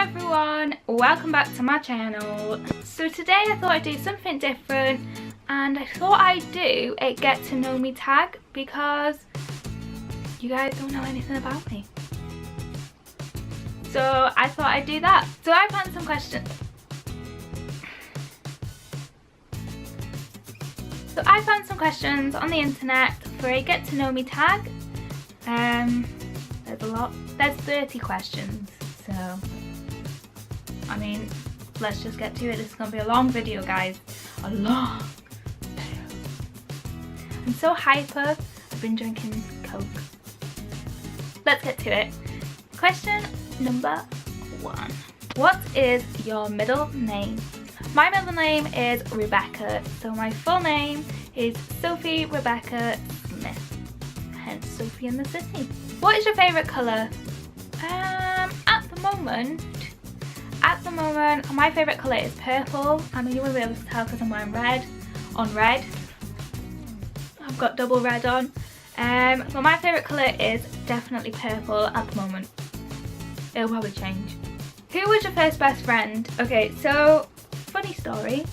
everyone, welcome back to my channel. So today I thought I'd do something different and I thought I'd do a get to know me tag because you guys don't know anything about me. So I thought I'd do that. So I found some questions. On the internet for a get to know me tag. There's a lot. There's 30 questions. So, I mean, let's just get to it. This is going to be a long video, guys. A long video. I'm so hyper. I've been drinking Coke. Let's get to it. Question number 1. What is your middle name? My middle name is Rebecca. So my full name is Sophie Rebecca Smith. Hence Sophie in the City. What is your favourite colour? At the moment, my favourite colour is purple. I mean, you won't be able to tell because I'm wearing red on red. I've got double red on. But my favourite colour is definitely purple at the moment. It'll probably change. Who was your first best friend? Okay, so funny story.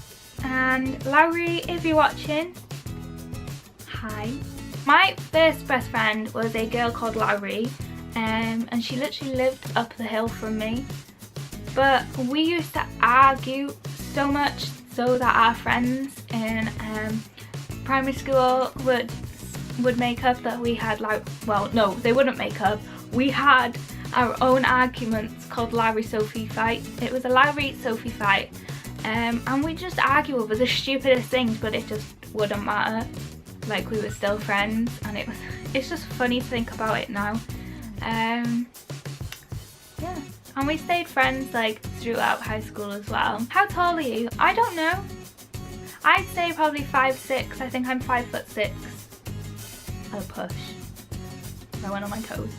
And Lowry, if you're watching, hi. My first best friend was a girl called Lowry. And she literally lived up the hill from me, but we used to argue so much so that our friends in primary school would make up that we had well, no, they wouldn't make up. We had our own arguments called Lowry Sophie fight. It was a Lowry Sophie fight, and we just argue over the stupidest things, but it just wouldn't matter. Like, we were still friends, and it's just funny to think about it now. Yeah, and we stayed friends like throughout high school as well. How tall are you? I don't know. I'd say probably 5'6". I think I'm 5'6". Oh, push. I went on my toes.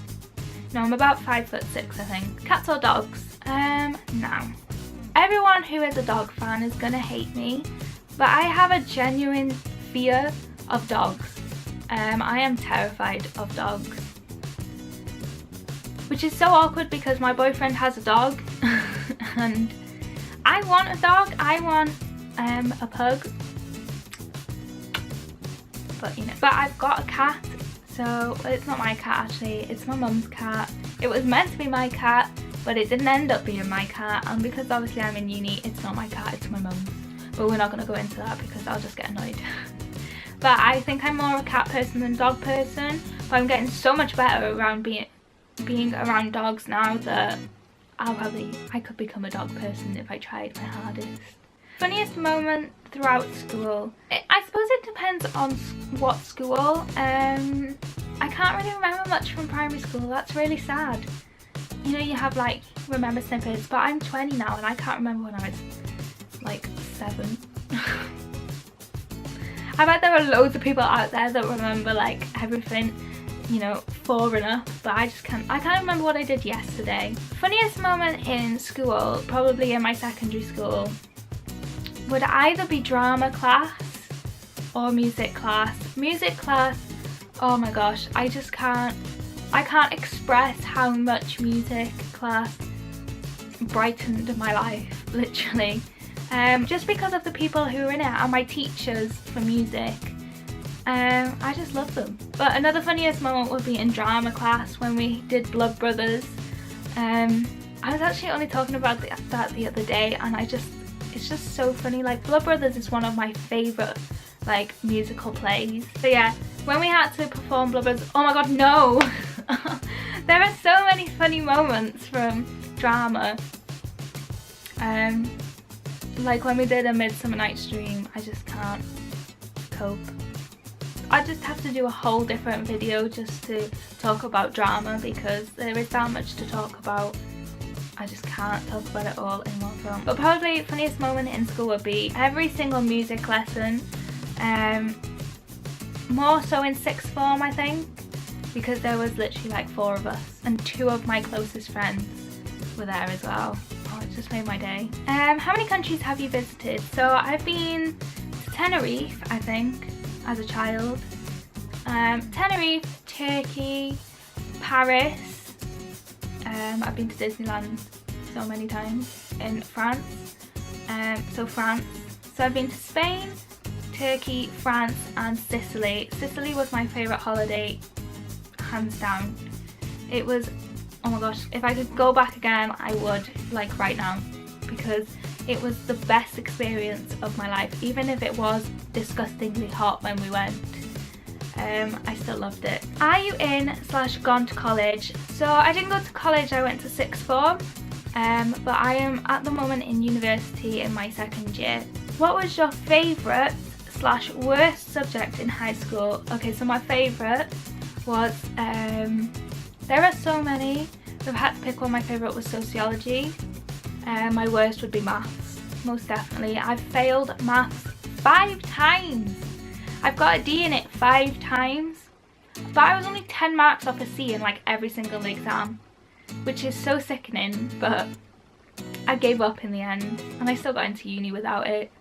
No, I'm about 5'6", I think. Cats or dogs? Now. Everyone who is a dog fan is gonna hate me, but I have a genuine fear of dogs. I am terrified of dogs. Which is so awkward because my boyfriend has a dog and I want a dog. I want a pug, but you know. But I've got a cat, so it's not my cat actually. It's my mum's cat. It was meant to be my cat, but it didn't end up being my cat. And because obviously I'm in uni, it's not my cat. It's my mum's. But we're not gonna go into that because I'll just get annoyed. But I think I'm more a cat person than dog person. But I'm getting so much better around being around dogs now that I could become a dog person if I tried my hardest. Funniest moment throughout school? I suppose it depends on what school. I can't really remember much from primary school. That's really sad. You know, you have like remember snippets, but I'm 20 now and I can't remember when I was like 7. I bet there are loads of people out there that remember like everything, you know, 4 and up, but I can't remember what I did yesterday. Funniest moment in school, probably in my secondary school, would either be drama class or music class. Music class, oh my gosh, I can't express how much music class brightened my life, literally. Just because of the people who were in it and my teachers for music. I just love them. But another funniest moment would be in drama class when we did Blood Brothers. I was actually only talking about that the other day, and it's just so funny. Like, Blood Brothers is one of my favourite like musical plays. So yeah, when we had to perform Blood Brothers, oh my god, no! There are so many funny moments from drama. Like when we did A Midsummer Night's Dream, I just can't cope. I just have to do a whole different video just to talk about drama because there is that much to talk about. I just can't talk about it all in one film. But probably funniest moment in school would be every single music lesson. More so in sixth form, I think, because there was literally like 4 of us and 2 of my closest friends were there as well. Oh, it just made my day. How many countries have you visited? So I've been to Tenerife, I think, as a child. Tenerife, Turkey, Paris. I've been to Disneyland so many times in France. So France. So I've been to Spain, Turkey, France and Sicily. Sicily was my favourite holiday, hands down. It was, oh my gosh, if I could go back again I would, like right now, because it was the best experience of my life. Even if it was disgustingly hot when we went, I still loved it. Are you in/gone to college? So I didn't go to college, I went to sixth form, but I am at the moment in university in my second year. What was your favourite/worst subject in high school? Okay, so my favourite was, there are so many, if I had to pick one, my favourite was sociology. My worst would be maths, most definitely. I've failed maths 5 times. I've got a D in it 5 times, but I was only 10 marks off a C in like every single exam, which is so sickening, but I gave up in the end and I still got into uni without it.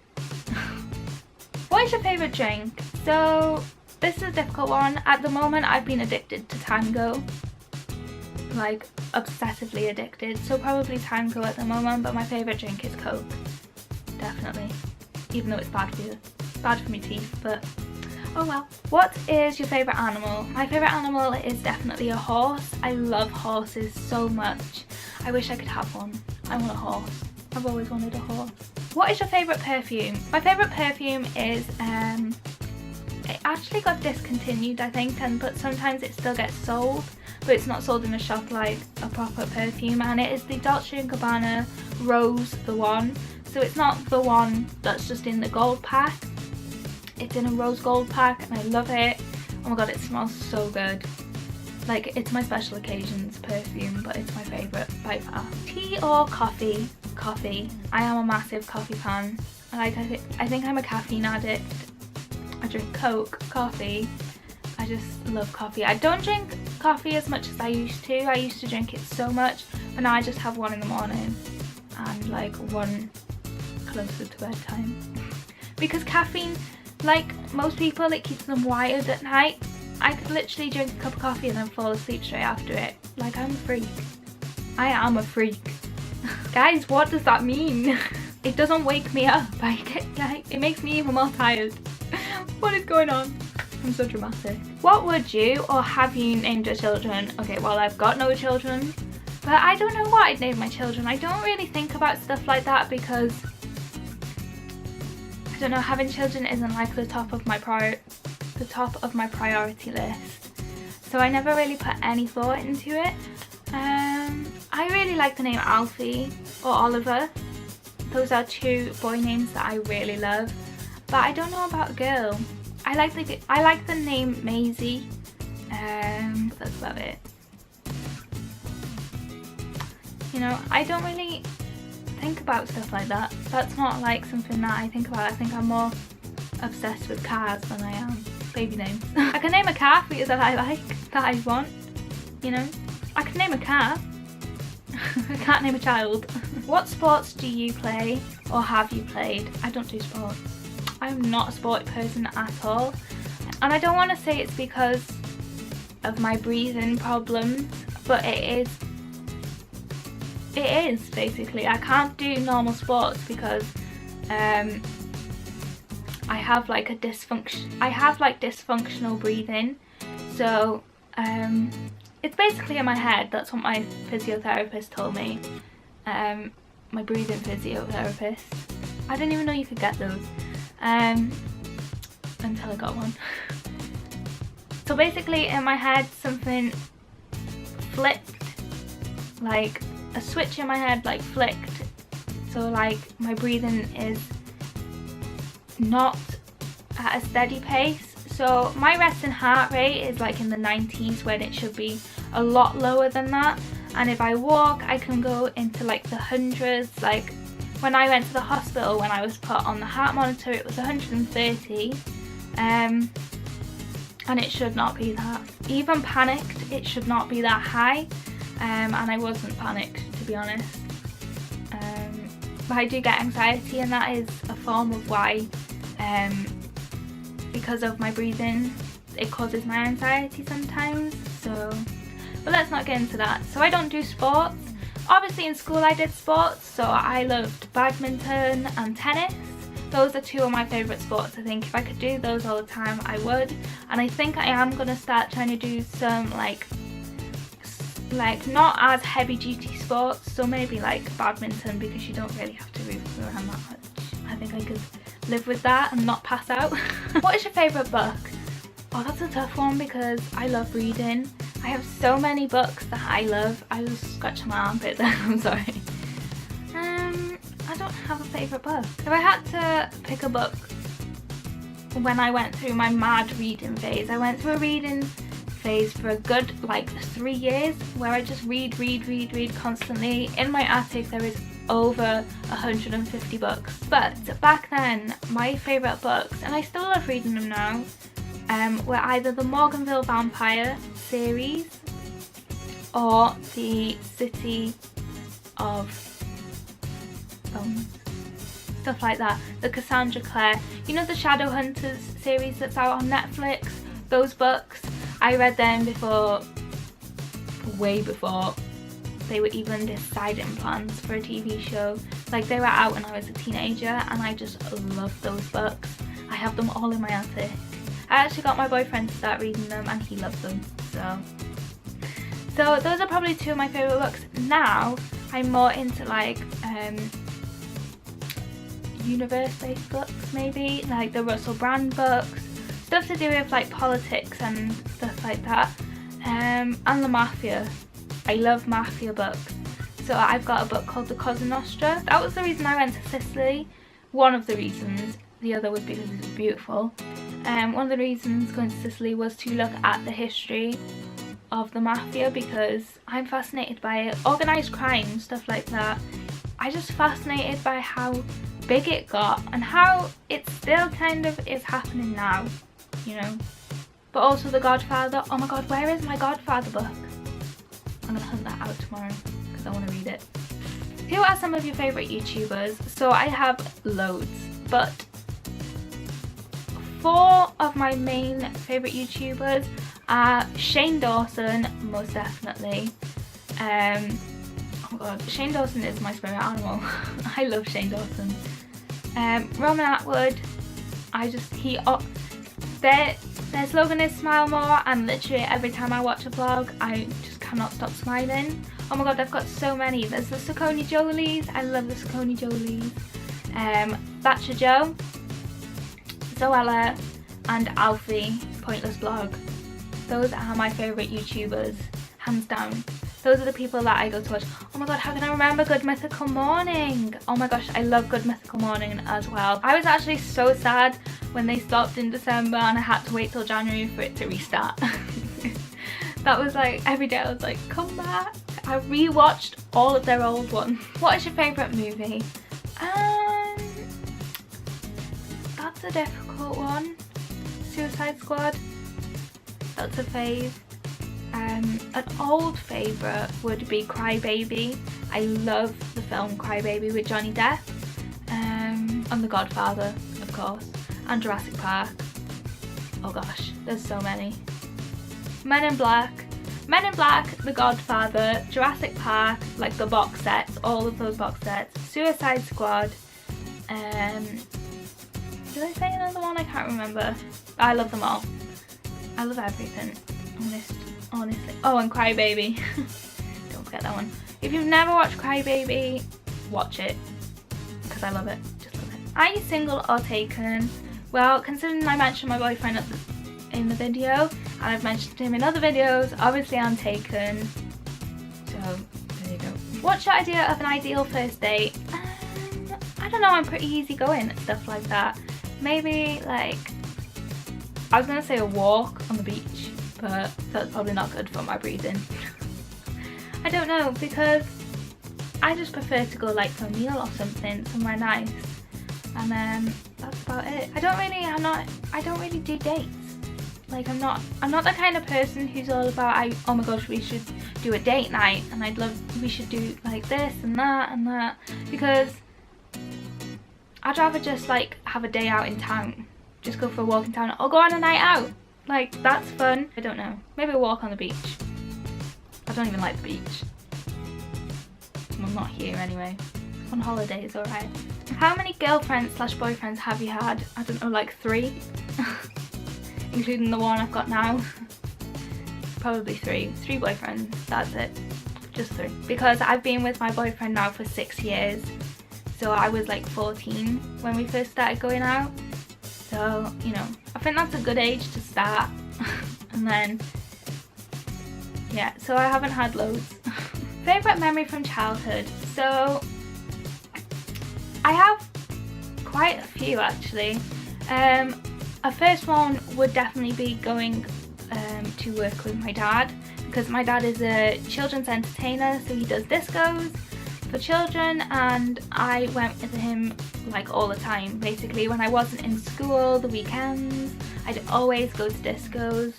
What is your favourite drink? So this is a difficult one. At the moment I've been addicted to Tango, like obsessively addicted, so probably Tango at the moment, but my favourite drink is Coke, definitely, even though it's bad for you. It's bad for my teeth, but oh well. What is your favourite animal? My favourite animal is definitely a horse. I love horses so much. I wish I could have one. I want a horse. I've always wanted a horse. What is your favourite perfume? My favourite perfume is, it actually got discontinued I think, but sometimes it still gets sold, but it's not sold in a shop like a proper perfume, and it is the Dolce & Gabbana Rose The One. So it's not the one that's just in the gold pack, it's in a rose gold pack and I love it. Oh my god, it smells so good. Like, it's my special occasions perfume, but it's my favourite by far. Tea or coffee? Coffee. I am a massive coffee fan. I think I'm a caffeine addict. I drink Coke, coffee. I just love coffee. I don't drink coffee as much as I used to. I used to drink it so much, but now I just have one in the morning and like one closer to bedtime. Because caffeine, like most people, it keeps them wired at night. I could literally drink a cup of coffee and then fall asleep straight after it. Like, I'm a freak. I am a freak. Guys, what does that mean? It doesn't wake me up. It makes me even more tired. What is going on? I'm so dramatic. What would you or have you named your children? Okay, well, I've got no children, but I don't know what I'd name my children. I don't really think about stuff like that because I don't know, having children isn't like the top of my priority list. So I never really put any thought into it. I really like the name Alfie or Oliver. Those are 2 boy names that I really love. But I don't know about a girl. I like the name Maisie. That's about it. You know, I don't really think about stuff like that. That's not like something that I think about. I think I'm more obsessed with cars than I am baby names. I can name a car for you that I like, that I want, you know. I can name a car. I can't name a child. What sports do you play or have you played? I don't do sports. I'm not a sport person at all. And I don't want to say it's because of my breathing problems, but it is basically. I can't do normal sports because I have like dysfunctional breathing. So it's basically in my head. That's what my physiotherapist told me. My breathing physiotherapist. I didn't even know you could get those until I got one. So basically in my head something flipped, like a switch in my head like flicked. So like my breathing is not at a steady pace. So my resting heart rate is like in the 90s when it should be a lot lower than that. And if I walk, I can go into like the hundreds. Like when I went to the hospital, when I was put on the heart monitor, it was 130. And it should not be that. Even panicked, it should not be that high. And I wasn't panicked, to be honest. But I do get anxiety, and that is a form of why, because of my breathing, it causes my anxiety sometimes. So, but let's not get into that. So I don't do sports. Obviously in school I did sports, so I loved badminton and tennis. Those are two of my favourite sports. I think if I could do those all the time I would, and I think I am going to start trying to do some like not as heavy duty sports, so maybe like badminton, because you don't really have to move around that much. I think I could live with that and not pass out. What is your favourite book? Oh, that's a tough one because I love reading. I have so many books that I love. I was scratching my armpit there, I'm sorry. I don't have a favourite book. If I had to pick a book when I went through my mad reading phase, I went through a reading phase for a good like 3 years where I just read constantly. In my attic there is over 150 books. But back then my favourite books, and I still love reading them now, were either the Morganville Vampire series or the City of stuff like that, the Cassandra Clare, you know, the Shadowhunters series that's out on Netflix. Those books, I read them before, way before they were even deciding plans for a TV show. Like, they were out when I was a teenager and I just loved those books. I have them all in my attic. I actually got my boyfriend to start reading them and he loved them, so those are probably two of my favourite books. Now I'm more into like universe-based books, maybe like the Russell Brand books, stuff to do with like politics and stuff like that, and the mafia. I love mafia books, so I've got a book called The Cosa Nostra. That was the reason I went to Sicily, one of the reasons. The other was because it was beautiful. One of the reasons going to Sicily was to look at the history of the mafia, because I'm fascinated by it. Organised crime, stuff like that. I'm just fascinated by how big it got and how it still kind of is happening now, you know. But also The Godfather. Oh my god, where is my Godfather book? I'm gonna hunt that out tomorrow because I want to read it. Who are some of your favourite YouTubers? So I have loads, but 4 of my main favourite YouTubers are Shane Dawson, most definitely. Oh my god, Shane Dawson is my spirit animal. I love Shane Dawson. Roman Atwood, their slogan is smile more, and literally every time I watch a vlog I just cannot stop smiling. Oh my god, I've got so many. There's the Saucony Jolies, I love the Saucony Jolies. Thatcher Joe, Zoella and Alfie, Pointless Blog. Those are my favourite YouTubers, hands down. Those are the people that I go to watch. Oh my god, how can I remember Good Mythical Morning? Oh my gosh, I love Good Mythical Morning as well. I was actually so sad when they stopped in December and I had to wait till January for it to restart. That was like, every day I was like, come back. I rewatched all of their old ones. What is your favourite movie? That's a difficult one. Suicide Squad. That's a fave. An old favourite would be Cry Baby. I love the film Cry Baby with Johnny Depp. And The Godfather, of course. And Jurassic Park. Oh gosh, there's so many. Men in Black, The Godfather, Jurassic Park, like the box sets, all of those box sets. Suicide Squad. Did I say another one? I can't remember. I love them all. I love everything. Honestly. Oh, and Cry Baby. Don't forget that one. If you've never watched Cry Baby, watch it, because I love it. Just love it. Are you single or taken? Well, considering I mentioned my boyfriend in the video, and I've mentioned him in other videos, obviously I'm taken. So there you go. What's your idea of an ideal first date? I don't know, I'm pretty easygoing and stuff like that. Maybe like, I was gonna say a walk on the beach, but that's probably not good for my breathing. I don't know, because I just prefer to go like for a meal or something, somewhere nice, and then that's about it. I don't really do dates. Like I'm not the kind of person who's all about oh my gosh, we should do a date night, and we should do like this and that, because I'd rather just like have a day out in town, just go for a walk in town, or go on a night out. Like, that's fun. I don't know, maybe a walk on the beach. I don't even like the beach. not here anyway. On holidays, alright. How many girlfriends slash boyfriends have you had? I don't know, like 3? Including the one I've got now. Probably 3. 3 boyfriends, that's it. Just 3. Because I've been with my boyfriend now for 6 years. So I was like 14 when we first started going out. So, you know, I think that's a good age to start. And then, yeah, so I haven't had loads. Favourite memory from childhood? So, I have quite a few actually. A first one would definitely be going to work with my dad, because my dad is a children's entertainer, so he does discos for children, and I went with him like all the time. Basically, when I wasn't in school, the weekends, I'd always go to discos.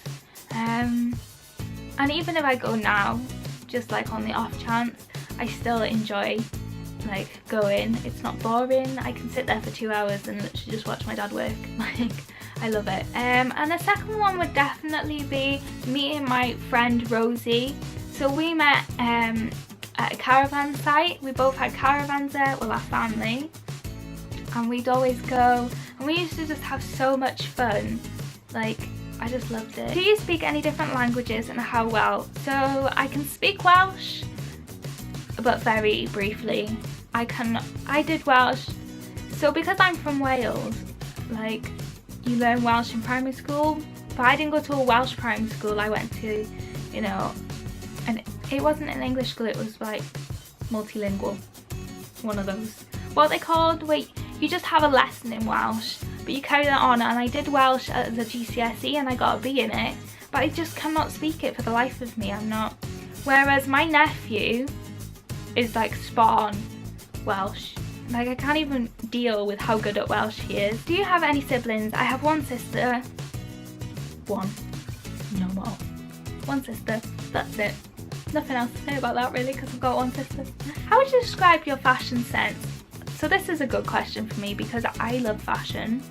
And even if I go now, just like on the off chance, I still enjoy like going. It's not boring. I can sit there for 2 hours and literally just watch my dad work. Like, I love it. And the second one would definitely be meeting my friend Rosie. So we met at a caravan site. We both had caravans there, well, our family, and we'd always go, and we used to just have so much fun. Like, I just loved it. Do you speak any different languages, and how well? So I can speak Welsh, but very briefly. I did Welsh, so because I'm from Wales, like, you learn Welsh in primary school, but I didn't go to a Welsh primary school. I went to, you know, and it wasn't an English school, it was like multilingual, one of those. What are they called? Wait, you just have a lesson in Welsh, but you carry that on, and I did Welsh as a GCSE and I got a B in it, but I just cannot speak it for the life of me. I'm not. Whereas my nephew is like spot on Welsh. Like, I can't even deal with how good at Welsh he is. Do you have any siblings? I have one sister. One. No more. One sister. That's it. Nothing else to say about that really, because I've got one sister. How would you describe your fashion sense? So this is a good question for me because I love fashion.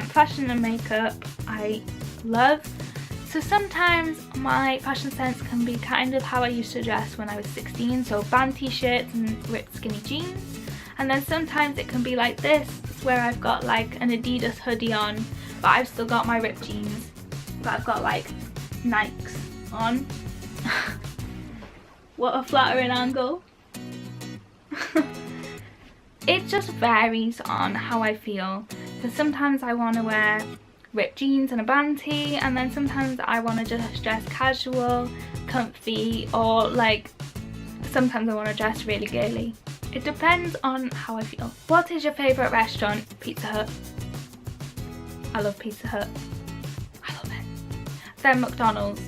Fashion and makeup I love. So sometimes my fashion sense can be kind of how I used to dress when I was 16. So band t-shirts and ripped skinny jeans. And then sometimes it can be like this, where I've got like an Adidas hoodie on, but I've still got my ripped jeans, but I've got like Nikes on. What a flattering angle. It just varies on how I feel, because sometimes I want to wear ripped jeans and a band tee, and then sometimes I want to just dress casual, comfy, or like sometimes I want to dress really girly. It depends on how I feel. What is your favourite restaurant? Pizza Hut. I love Pizza Hut. I love it. Then McDonald's.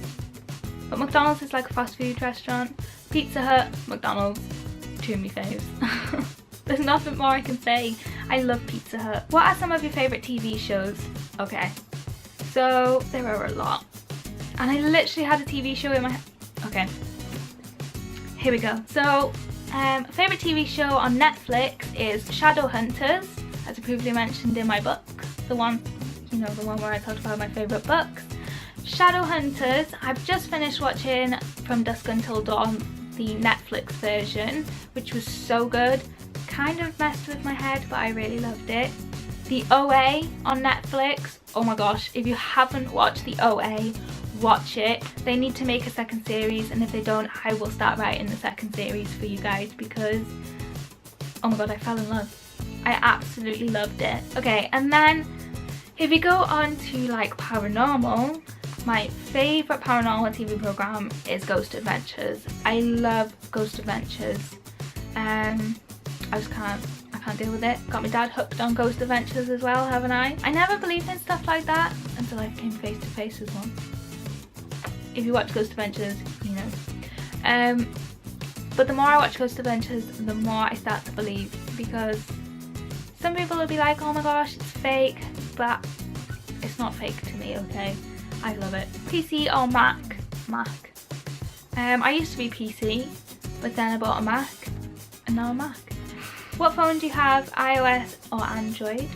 But McDonald's is like a fast food restaurant. Pizza Hut, McDonald's, 2 of my faves. There's nothing more I can say. I love Pizza Hut. What are some of your favourite TV shows? Okay, so there are a lot. And I literally had a TV show in my head. Okay, here we go. So, favourite TV show on Netflix is Shadowhunters, as I previously mentioned in my book. The one, you know, the one where I talked about my favourite books. Shadowhunters, I've just finished watching From Dusk Until Dawn, the Netflix version, which was so good. Kind of messed with my head, but I really loved it. The OA on Netflix, oh my gosh, if you haven't watched the OA, watch it. They need to make a second series, and if they don't, I will start writing the second series for you guys, because oh my god, I fell in love. I absolutely loved it. Okay, and then if you go on to like paranormal, my favourite paranormal TV program is Ghost Adventures. I love Ghost Adventures. I can't deal with it. Got my dad hooked on Ghost Adventures as well, haven't I? I never believed in stuff like that until I came face to face with one. If you watch Ghost Adventures, you know. But the more I watch Ghost Adventures, the more I start to believe, because some people will be like, oh my gosh, it's fake, but it's not fake to me, okay? I love it. PC or Mac? Mac. I used to be PC, but then I bought a Mac, and now I'm Mac. What phone do you have, iOS or Android?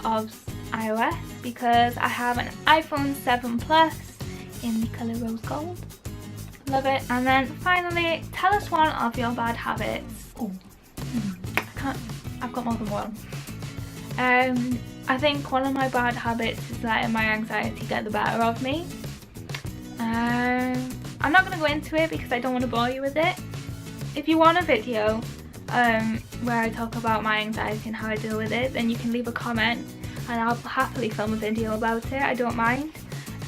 Of iOS, because I have an iPhone 7 Plus in the colour rose gold. Love it. And then finally, tell us one of your bad habits. Oh, I've got more than one. I think one of my bad habits is letting my anxiety get the better of me. I'm not going to go into it because I don't want to bore you with it. If you want a video where I talk about my anxiety and how I deal with it, then you can leave a comment and I'll happily film a video about it. I don't mind.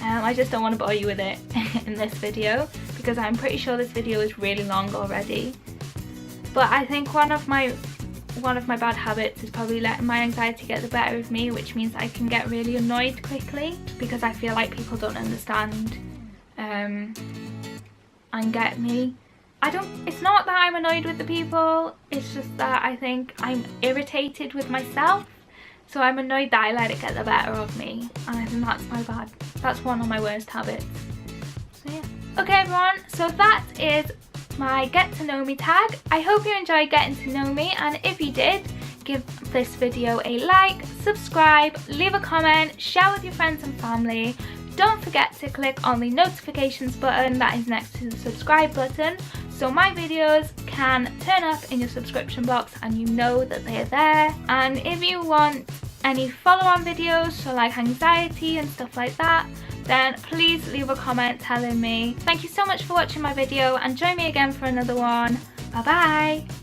I just don't want to bore you with it in this video because I'm pretty sure this video is really long already. But I think one of my bad habits is probably letting my anxiety get the better of me, which means I can get really annoyed quickly because I feel like people don't understand and get me. It's not that I'm annoyed with the people, it's just that I think I'm irritated with myself. So I'm annoyed that I let it get the better of me, and I think that's one of my worst habits. So yeah. Okay everyone, so that is my get to know me tag. I hope you enjoyed getting to know me, and if you did, give this video a like, subscribe, leave a comment, share with your friends and family. Don't forget to click on the notifications button that is next to the subscribe button so my videos can turn up in your subscription box and you know that they are there. And if you want any follow-on videos, so like anxiety and stuff like that, then please leave a comment telling me. Thank you so much for watching my video and join me again for another one. Bye bye!